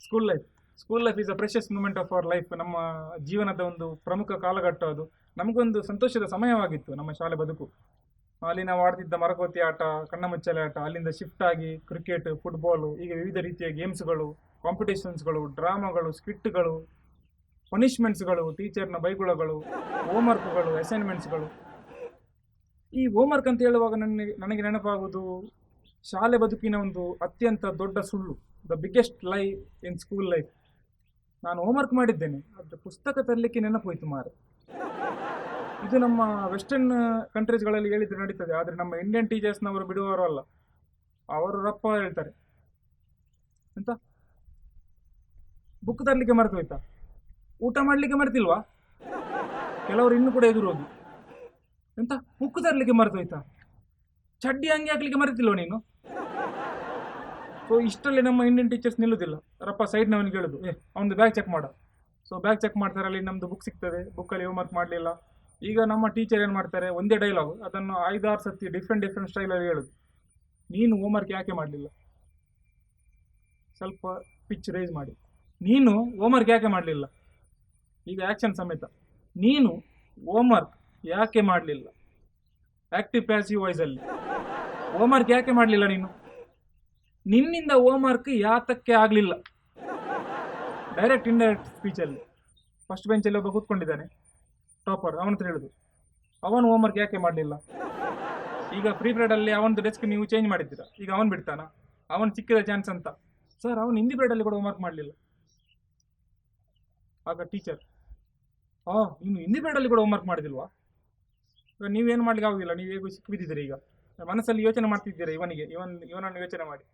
School life school life is a precious moment of our life. ನಮ್ಮ ಜೀವನದ ಒಂದು ಪ್ರಮುಖ ಕಾಲಘಟ್ಟ ಅದು. ನಮಗೊಂದು ಸಂತೋಷದ ಸಮಯವಾಗಿತ್ತು ನಮ್ಮ ಶಾಲೆ ಬದುಕು. ಅಲ್ಲಿ ನಾವು ಆಡ್ತಿದ್ದ ಮರಕೋತಿ ಆಟ, ಕಣ್ಣಮುಚ್ಚಾಲೆ ಆಟ, ಅಲ್ಲಿಂದ ಶಿಫ್ಟ್ ಆಗಿ ಕ್ರಿಕೆಟ್, ಫುಟ್ಬಾಲು, ಈಗ ವಿವಿಧ ರೀತಿಯ ಗೇಮ್ಸ್ಗಳು, ಕಾಂಪಿಟೇಷನ್ಸ್ಗಳು, ಡ್ರಾಮಾಗಳು, ಸ್ಕಿಟ್ಗಳು, ಪನಿಷ್ಮೆಂಟ್ಸ್ಗಳು, ಟೀಚರ್ನ ಬೈಗುಳಗಳು, ಹೋಮ್ವರ್ಕ್ಗಳು, ಅಸೈನ್ಮೆಂಟ್ಸ್ಗಳು. ಈ ಹೋಮ್ವರ್ಕ್ ಅಂತ ಹೇಳುವಾಗ ನನಗೆ ನೆನಪಾಗುವುದು ಶಾಲೆ ಬದುಕಿನ ಒಂದು ಅತ್ಯಂತ ದೊಡ್ಡ ಸುಳ್ಳು, ದ ಬಿಗ್ಗೆಸ್ಟ್ ಲೈ ಇನ್ ಸ್ಕೂಲ್ ಲೈಫ್. ನಾನು ಹೋಮ್ವರ್ಕ್ ಮಾಡಿದ್ದೇನೆ, ಆದರೆ ಪುಸ್ತಕ ತರಲಿಕ್ಕೆ ನೆನಪೋಯ್ತು ಮಾರೆ. ಇದು ನಮ್ಮ ವೆಸ್ಟರ್ನ್ ಕಂಟ್ರೀಸ್ಗಳಲ್ಲಿ ಹೇಳಿದ್ರೆ ನಡೀತದೆ, ಆದರೆ ನಮ್ಮ ಇಂಡಿಯನ್ ಟೀಚರ್ಸ್ನವರು ಬಿಡುವವರು ಅಲ್ಲ. ಅವರು ರಪ್ಪ ಹೇಳ್ತಾರೆ, ಎಂತ ಬುಕ್ ತರಲಿಕ್ಕೆ ಮರೆತು ಹೋಯ್ತಾ, ಊಟ ಮಾಡಲಿಕ್ಕೆ ಮರೆತಿಲ್ವಾ, ಕೆಲವರು ಇನ್ನೂ ಕೂಡ ಎದುರು ಹೋಗಿ ಎಂತ ಬುಕ್ ತರಲಿಕ್ಕೆ ಮರೆತು ಹೋಯ್ತಾ, ಚಡ್ಡಿ ಹಂಗೆ ಹಾಕ್ಲಿಕ್ಕೆ ಮರೆತಿಲ್ವ ನೀನು. ಸೊ ಇಷ್ಟರಲ್ಲಿ ನಮ್ಮ ಇಂಡಿಯನ್ ಟೀಚರ್ಸ್ ನಿಲ್ಲುದಿಲ್ಲ, ರಪ್ಪ ಸೈಡ್ನವನಿಗೆ ಹೇಳುದು, ಅವನದು ಬ್ಯಾಗ್ ಚೆಕ್ ಮಾಡ. ಸೊ ಬ್ಯಾಗ್ ಚೆಕ್ ಮಾಡ್ತಾರೆ, ಅಲ್ಲಿ ನಮ್ದು ಬುಕ್ ಸಿಗ್ತದೆ, ಬುಕ್ಕಲ್ಲಿ ಹೋಮ್ವರ್ಕ್ ಮಾಡಲಿಲ್ಲ. ಈಗ ನಮ್ಮ ಟೀಚರ್ ಏನು ಮಾಡ್ತಾರೆ, ಒಂದೇ ಡೈಲಾಗ್ ಅದನ್ನು 5-6 ಸತಿ ಡಿಫ್ರೆಂಟ್ ಸ್ಟೈಲಲ್ಲಿ ಹೇಳುದು, ನೀನು ಹೋಮ್ವರ್ಕ್ ಯಾಕೆ ಮಾಡಲಿಲ್ಲ, ಸ್ವಲ್ಪ ಪಿಚ್ ರೈಸ್ ಮಾಡಿ, ನೀನು ಹೋಮ್ವರ್ಕ್ ಯಾಕೆ ಮಾಡಲಿಲ್ಲ. ಈಗ ಆ್ಯಕ್ಷನ್ ಸಮೇತ, ನೀನು ಹೋಮ್ವರ್ಕ್ ಯಾಕೆ ಮಾಡಲಿಲ್ಲ, ಆಕ್ಟಿವ್ ಪ್ಯಾಸಿವ್ ವಾಯ್ಸಲ್ಲಿ, ಹೋಮ್ವರ್ಕ್ ಯಾಕೆ ಮಾಡಲಿಲ್ಲ ನೀನು, ನಿನ್ನಿಂದ ಹೋಮ್ವರ್ಕ್ ಯಾತಕ್ಕೆ ಆಗಲಿಲ್ಲ. ಡೈರೆಕ್ಟ್ ಇಂಡೈರೆಕ್ಟ್ ಸ್ಪೀಚಲ್ಲಿ. ಫಸ್ಟ್ ಬೆಂಚಲ್ಲಿ ಒಬ್ಬ ಕೂತ್ಕೊಂಡಿದ್ದಾನೆ, ಟಾಪರ್, ಅವನ ಹತ್ರ ಹೇಳುದು, ಅವನು ಹೋಮ್ವರ್ಕ್ ಯಾಕೆ ಮಾಡಲಿಲ್ಲ. ಈಗ ಫ್ರೀ ಪೀರಿಯಡಲ್ಲಿ ಅವನದು ಡೆಸ್ಕ್ ನೀವು ಚೇಂಜ್ ಮಾಡಿದ್ದೀರಾ, ಈಗ ಅವನು ಬಿಡ್ತಾನ, ಅವನು ಸಿಕ್ಕಿದ ಚಾನ್ಸ್ ಅಂತ, ಸರ್ ಅವನು ಹಿಂದಿ ಪೀರಿಯಡಲ್ಲಿ ಕೂಡ ಹೋಮ್ವರ್ಕ್ ಮಾಡಲಿಲ್ಲ. ಆಗ ಟೀಚರ್, ನೀನು ಹಿಂದಿ ಪೀರಿಯಡಲ್ಲಿ ಕೂಡ ಹೋಮ್ವರ್ಕ್ ಮಾಡಿದಿಲ್ವಾ, ಈಗ ನೀವೇನು ಮಾಡ್ಲಿಕ್ಕೆ ಆಗುದಿಲ್ಲ, ನೀವು ಹೇಗೂ ಸಿಕ್ಕಿಬಿದ್ದಿದ್ದೀರಿ. ಈಗ ಮನಸ್ಸಲ್ಲಿ ಯೋಚನೆ ಮಾಡ್ತಿದ್ದೀರಾ, ಇವನನ್ನು ಯೋಚನೆ ಮಾಡಿ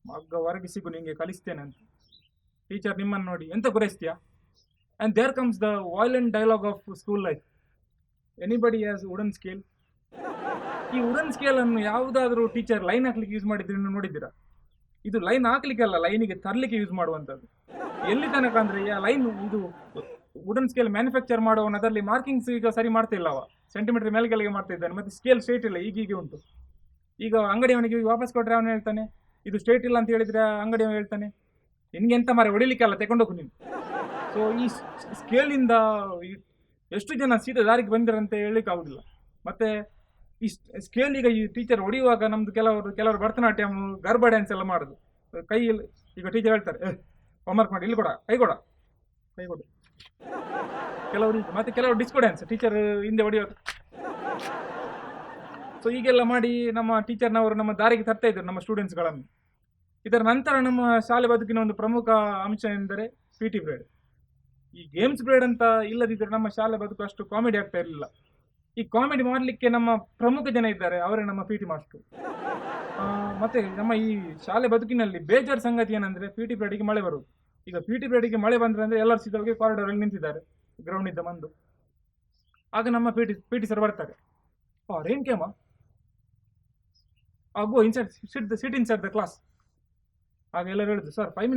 ಮಗ್ಗ ಹೊರಗೆ ಸಿಗು, ನಿಂಗೆ ಕಲಿಸ್ತೇನೆ ಅಂತ. ಟೀಚರ್ ನಿಮ್ಮನ್ನು ನೋಡಿ, ಎಂತ ಗುರೈಸ್ತೀಯಾ. And there comes the violent dialogue of school life, anybody has wooden scale. ಈ ವುಡನ್ ಸ್ಕೇಲನ್ನು ಯಾವುದಾದ್ರೂ ಟೀಚರ್ ಲೈನ್ ಹಾಕ್ಲಿಕ್ಕೆ ಯೂಸ್ ಮಾಡಿದ್ರೆ ನೋಡಿದ್ದೀರಾ. ಇದು ಲೈನ್ ಹಾಕ್ಲಿಕ್ಕೆ ಅಲ್ಲ, ಲೈನಿಗೆ ತರಲಿಕ್ಕೆ ಯೂಸ್ ಮಾಡುವಂಥದ್ದು. ಎಲ್ಲಿ ತನಕ ಅಂದರೆ ಲೈನ್ ಇದು ವುಡನ್ ಸ್ಕೇಲ್ ಮ್ಯಾನುಫ್ಯಾಕ್ಚರ್ ಮಾಡುವವನು ಅದರಲ್ಲಿ ಮಾರ್ಕಿಂಗ್ಸ್ ಈಗ ಸರಿ ಮಾಡ್ತಾ ಇಲ್ಲ, ಅವ ಸೆಂಟಿಮೀಟರ್ ಮೇಲೆ ಕೆಳಗೆ ಮಾಡ್ತಾ ಇದ್ದಾನೆ, ಮತ್ತು ಸ್ಕೇಲ್ ಸ್ಟ್ರೇಟ್ ಇಲ್ಲ, ಈಗೀಗೆ ಉಂಟು. ಈಗ ಅಂಗಡಿಯವನಿಗೆ ವಾಪಸ್ ಕೊಟ್ಟರೆ ಅವನು ಹೇಳ್ತಾನೆ ಇದು ಸ್ಟ್ರೇಟ್ ಇಲ್ಲ ಅಂತ ಹೇಳಿದರೆ, ಅಂಗಡಿಯವನು ಹೇಳ್ತಾನೆ ನಿನ್ಗೆ ಎಂತ ಮಾರೆ ಹೊಡಿಲಿಕ್ಕೆ ಅಲ್ಲ, ತಗೊಂಡೋಗು ನೀನು. ಸೊ ಈ ಸ್ಕೇಲಿಂದ ಎಷ್ಟು ಜನ ಸೀದಾ ದಾರಿಗೆ ಬಂದಿರಂತ ಹೇಳಲಿಕ್ಕೆ ಆಗುದಿಲ್ಲ. ಮತ್ತೆ ಈ ಸ್ಕೇಲ್ ಈಗ ಈ ಟೀಚರ್ ಹೊಡೆಯುವಾಗ ನಮ್ದು ಕೆಲವರು ಭರತನಾಟ್ಯಂ, ಗರ್ಭ ಡ್ಯಾನ್ಸ್ ಎಲ್ಲ ಮಾಡುದು ಕೈಯಲ್ಲಿ. ಈಗ ಟೀಚರ್ ಹೇಳ್ತಾರೆ ಹೋಮ್ವರ್ಕ್ ಮಾಡಿ, ಇಲ್ಲಿ ಕೊಡ, ಕೈ ಕೊಡು. ಕೆಲವರು ಮತ್ತೆ ಕೆಲವರು ಡಿಸ್ಕೋ ಡ್ಯಾನ್ಸ್, ಟೀಚರ್ ಹಿಂದೆ ಹೊಡೆಯುವಾಗ. ಸೊ ಹೀಗೆಲ್ಲ ಮಾಡಿ ನಮ್ಮ ಟೀಚರ್ನವರು ನಮ್ಮ ದಾರಿಗೆ ತರ್ತಾ ಇದ್ರು ನಮ್ಮ ಸ್ಟೂಡೆಂಟ್ಸ್ಗಳನ್ನು. ಇದರ ನಂತರ ನಮ್ಮ ಶಾಲೆ ಬದುಕಿನ ಒಂದು ಪ್ರಮುಖ ಅಂಶ ಎಂದರೆ ಪಿ ಟಿ ಪೀರಿಯಡ್. ಈ ಗೇಮ್ಸ್ ಪೀರಿಯಡ್ ಅಂತ ಇಲ್ಲದಿದ್ದರೆ ನಮ್ಮ ಶಾಲೆ ಬದುಕು ಅಷ್ಟು ಕಾಮಿಡಿ ಆಗ್ತಾ ಇರಲಿಲ್ಲ. ಈ ಕಾಮಿಡಿ ಮಾಡಲಿಕ್ಕೆ ನಮ್ಮ ಪ್ರಮುಖ ಜನ ಇದ್ದಾರೆ, ಅವರೇ ನಮ್ಮ ಪಿ ಟಿ ಮಾಸ್ಟರ್. ಮತ್ತೆ ನಮ್ಮ ಈ ಶಾಲೆ ಬದುಕಿನಲ್ಲಿ ಬೇಜಾರು ಸಂಗತಿ ಏನಂದ್ರೆ, ಪಿ ಟಿ ಪೀರಿಯಡ್ಗೆ ಮಳೆ ಬರುವುದು. ಈಗ ಪಿ ಟಿ ಪೀರಿಯಡ್ಗೆ ಮಳೆ ಬಂದ್ರೆ ಅಂದ್ರೆ ಎಲ್ಲರೂ ಸಿದ್ದವಾಗಿ ಕಾರಿಡಾರಲ್ಲಿ ನಿಂತಿದ್ದಾರೆ, ಗ್ರೌಂಡ್ ಇದ್ದ ಬಂದು. ಆಗ ನಮ್ಮ ಪಿ ಟಿ ಸರ್ ಬರ್ತಾರೆ, rain came go inside, sit inside the class. ಆಗ ಎಲ್ಲರೂ ಹೇಳುದು, ಸರ್ 5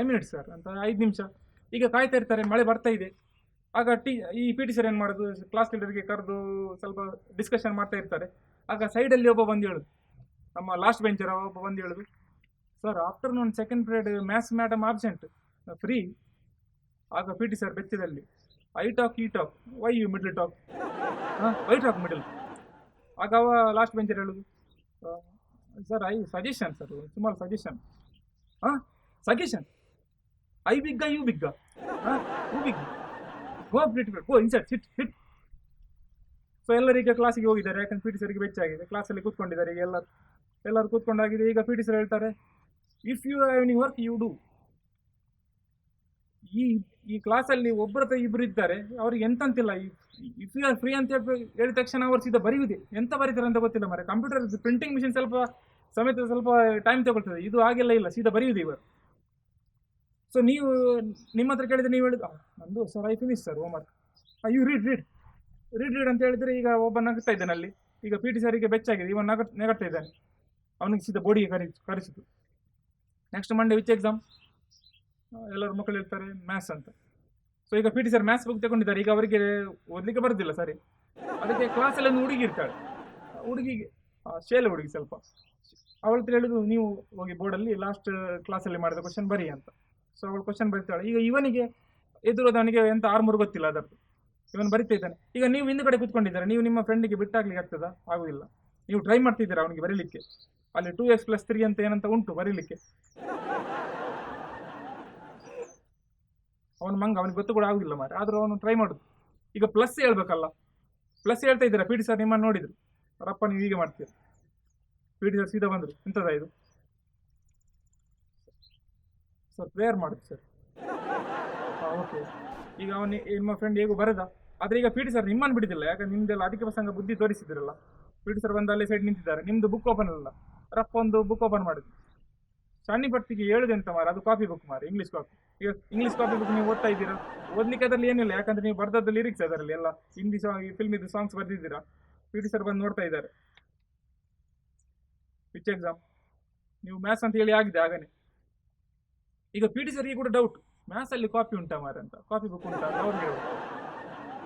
ಮಿನಿಟ್ಸ್ ಸರ್ ಅಂತ, 5 ನಿಮಿಷ. ಈಗ ಕಾಯ್ತಾ ಇರ್ತಾರೆ, ಮಳೆ ಬರ್ತಾ ಇದೆ. ಆಗ ಈ ಪಿ ಟಿ ಸರ್ ಏನು ಮಾಡೋದು, ಕ್ಲಾಸ್ ಲೀಡರ್ಗೆ ಕರೆದು ಸ್ವಲ್ಪ ಡಿಸ್ಕಷನ್ ಮಾಡ್ತಾ ಇರ್ತಾರೆ. ಆಗ ಸೈಡಲ್ಲಿ ಒಬ್ಬ ಬಂದು ಹೇಳುದು, ನಮ್ಮ ಲಾಸ್ಟ್ ಬೆಂಚರ್ ಒಬ್ಬ ಬಂದು ಹೇಳುದು, sir afternoon second period maths madam absent, free. ಆಗ ಪಿ ಟಿ ಸರ್ ಬೆಚ್ಚದಲ್ಲಿ, I talk he talk, why you middle talk, why talk middle. ಆಗ ಅವ ಲಾಸ್ಟ್ ಬೆಂಚರ್ ಹೇಳುದು, ಸರ್ ಸಜೆಷನ್ ಸರ್, ಸುಮಾರು suggestion. Suggestion, I bigger you bigger, who big, go go inside, sit. So ಎಲ್ಲರೀಗ ಕ್ಲಾಸಿಗೆ ಹೋಗಿದ್ದಾರೆ, ಯಾಕಂದ್ರೆ P T ಸರ್ಗೆ ಬೆಚ್ಚಾಗಿದೆ, ಕ್ಲಾಸಲ್ಲಿ ಕೂತ್ಕೊಂಡಿದ್ದಾರೆ. ಈಗ ಎಲ್ಲರೂ ಕೂತ್ಕೊಂಡಾಗಿದೆ. ಈಗ ಪಿ ಟಿ ಸರ್ ಹೇಳ್ತಾರೆ, if you have any work you do. ಈ ಕ್ಲಾಸಲ್ಲಿ ಒಬ್ಬರ ಇಬ್ಬರು ಇದ್ದಾರೆ, ಅವ್ರಿಗೆ ಎಂತಂತಿಲ್ಲ. ಇಫ್ ಯು ಆರ್ ಫ್ರೀ ಅಂತ ಹೇಳಿದ ತಕ್ಷಣ ಅವ್ರು ಸೀದಾ ಬರೆಯುವುದೇ, ಎಂತ ಬರೀತಾರೆ ಅಂತ ಗೊತ್ತಿಲ್ಲ ಮಾರೆ. ಕಂಪ್ಯೂಟರ್ ಪ್ರಿಂಟಿಂಗ್ ಮಿಷಿನ್ ಸ್ವಲ್ಪ ಟೈಮ್ ತಗೊಳ್ತದೆ, ಇದು ಹಾಗೆಲ್ಲ ಇಲ್ಲ, ಸೀದಾ ಬರೆಯುವುದು ಇವರು. ಸೊ ನೀವು ನಿಮ್ಮ ಹತ್ರ ಕೇಳಿದ್ರೆ ನೀವು ಹೇಳಿದ, ನಂದು sir I finish sir homework, you read ಅಂತ ಹೇಳಿದ್ರೆ, ಈಗ ಒಬ್ಬ ನಗ್ತಾ ಇದ್ದಾನೆ ಅಲ್ಲಿ. ಈಗ ಪಿ ಟಿ ಸರಿಗೆ ಬೆಚ್ಚಾಗಿದೆ, ಇವನು ನೆಗಡ್ತಾ ಇದ್ದಾನೆ, ಅವನಿಗೆ ಸೀದಾ ಬೋಡಿಗೆ ಕರೆಸಿತು. ನೆಕ್ಸ್ಟ್ ಮಂಡೇ ವಿಚ್ ಎಕ್ಸಾಮ್, ಎಲ್ಲರೂ ಮಕ್ಕಳು ಇರ್ತಾರೆ, ಮ್ಯಾಥ್ಸ್ ಅಂತ. ಸೊ ಈಗ P T sir maths book ತಗೊಂಡಿದ್ದಾರೆ. ಈಗ ಅವರಿಗೆ ಓದಲಿಕ್ಕೆ ಬರೋದಿಲ್ಲ ಸರಿ. ಅದಕ್ಕೆ ಕ್ಲಾಸಲ್ಲಿ ಒಂದು ಹುಡುಗಿ ಇರ್ತಾಳೆ, ಹುಡುಗಿಗೆ ಶೇಲೆ ಹುಡುಗಿ ಸ್ವಲ್ಪ, ಅವಳ ಹತ್ರ ಹೇಳುದು, ನೀವು ಹೋಗಿ ಬೋರ್ಡಲ್ಲಿ ಲಾಸ್ಟ್ ಕ್ಲಾಸಲ್ಲಿ ಮಾಡಿದ ಕ್ವಶನ್ ಬರಿ ಅಂತ. ಸೊ ಅವಳು ಕ್ವಶನ್ ಬರೀತಾಳೆ. ಈಗ ಇವನಿಗೆ ಎದುರೋದವನಿಗೆ ಎಂತ 6 ಗೊತ್ತಿಲ್ಲ ಅದರದ್ದು, ಇವನು ಬರಿತಾ ಇದ್ದಾನೆ. ಈಗ ನೀವು ಹಿಂದುಗಡೆ ಕೂತ್ಕೊಂಡಿದ್ದಾರೆ, ನೀವು ನಿಮ್ಮ ಫ್ರೆಂಡಿಗೆ ಬಿಟ್ಟಾಗ್ಲಿಕ್ಕೆ ಆಗ್ತದಾ? ಆಗುದಿಲ್ಲ. ನೀವು ಟ್ರೈ ಮಾಡ್ತಿದ್ದೀರಾ ಅವನಿಗೆ ಬರೀಲಿಕ್ಕೆ, ಅಲ್ಲಿ 2x+3 ಅಂತ ಏನಂತ ಉಂಟು ಬರೀಲಿಕ್ಕೆ. ಅವನು ಮಂಗ, ಅವನಿಗೆ ಗೊತ್ತು ಕೂಡ ಆಗುದಿಲ್ಲ ಮಾರೆ, ಆದ್ರೂ ಅವನು ಟ್ರೈ ಮಾಡುದು. ಈಗ ಪ್ಲಸ್ ಹೇಳ್ಬೇಕಲ್ಲ, ಪ್ಲಸ್ ಹೇಳ್ತಾ ಇದ್ದೀರಾ. ಪಿ ಟಿ ಸರ್ ನಿಮ್ಮನ್ನು ನೋಡಿದ್ರು, ಅವರಪ್ಪ ನೀವು ಹೀಗೆ ಮಾಡ್ತೀರ. ಪಿ ಟಿ ಸರ್ ಸೀದಾ ಬಂದರು, ಎಂತದ ಇದು ಸರ್? ಪ್ರೇಯರ್ ಮಾಡುದು ಸರ್. ಓಕೆ. ಈಗ ನಿಮ್ಮ ಫ್ರೆಂಡ್ ಹೇಗೂ ಬರದ, ಆದ್ರೆ ಈಗ ಪಿ ಟಿ ಸರ್ ನಿಮ್ಮನ್ನು ಬಿಡುದಿಲ್ಲ. ಯಾಕಂದ್ರೆ ನಿಮ್ದೆಲ್ಲ ಅದಕ್ಕೆ ಪ್ರಸಂಗ ಬುದ್ಧಿ ತೋರಿಸಿದಿರಲ್ಲ. ಪಿ ಟಿ ಸರ್ ಬಂದು ಅಲ್ಲೇ ಸೈಡ್ ನಿಂತಿದ್ದಾರೆ, ನಿಮ್ದು ಬುಕ್ ಓಪನ್ ಅಲ್ಲ. ರಪ್ಪ ಒಂದು ಬುಕ್ ಓಪನ್ ಮಾಡುದು. ಸಣ್ಣ ಪಟ್ಟಿಗೆ ಹೇಳುದೆಂತ ಮಾರ, ಅದು ಕಾಪಿ ಬುಕ್ ಮಾರ, ಇಂಗ್ಲಿಷ್ ಕಾಪಿ. ಈಗ ಇಂಗ್ಲಿಷ್ ಕಾಪಿ ಬುಕ್ ನೀವು ಓದ್ತಾ ಇದ್ದೀರಾ, ಓದ್ಲಿಕ್ಕೆ ಅದರಲ್ಲಿ ಏನಿಲ್ಲ, ಯಾಕಂದ್ರೆ ನೀವು ಬರ್ದದ್ದು ಲಿರಿಕ್ಸ್ ಅದರಲ್ಲಿ ಎಲ್ಲ ಹಿಂದಿ ಸಾಂಗ್, ಫಿಲ್ಮ್ ಇದು ಸಾಂಗ್ಸ್ ಬರ್ದಿದ್ದೀರಾ. ಪಿ ಟಿ ಸರ್ ಬಂದು ನೋಡ್ತಾ ಇದ್ದಾರೆ. ಪಿಚ್ ಎಕ್ಸಾಮ್ ನೀವು ಮ್ಯಾಥ್ಸ್ ಅಂತ ಹೇಳಿ ಆಗಿದೆ ಆಗನೆ. ಈಗ ಪಿ ಟಿ ಸರ್ಗೆ ಕೂಡ ಡೌಟ್, ಮ್ಯಾಥ್ಸ್ ಅಲ್ಲಿ ಕಾಪಿ ಉಂಟಾ ಮಾರ ಅಂತ, ಕಾಪಿ ಬುಕ್ ಉಂಟಾ ಅಂತ ಅವ್ರಿಗೆ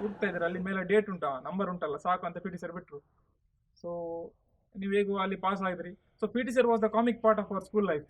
ಹುಡ್ತಾ ಇದ್ದಾರೆ. ಅಲ್ಲಿ ಮೇಲೆ ಡೇಟ್ ಉಂಟಾ, ನಂಬರ್ ಉಂಟಲ್ಲ, ಸಾಕು ಅಂತ ಪಿ ಟಿ ಸರ್ ಬಿಟ್ರು. ಸೊ ನೀವು ಹೇಗೂ ಅಲ್ಲಿ ಪಾಸ್ ಆಗಿದ್ರಿ. So P T sir was the comic part of our school life.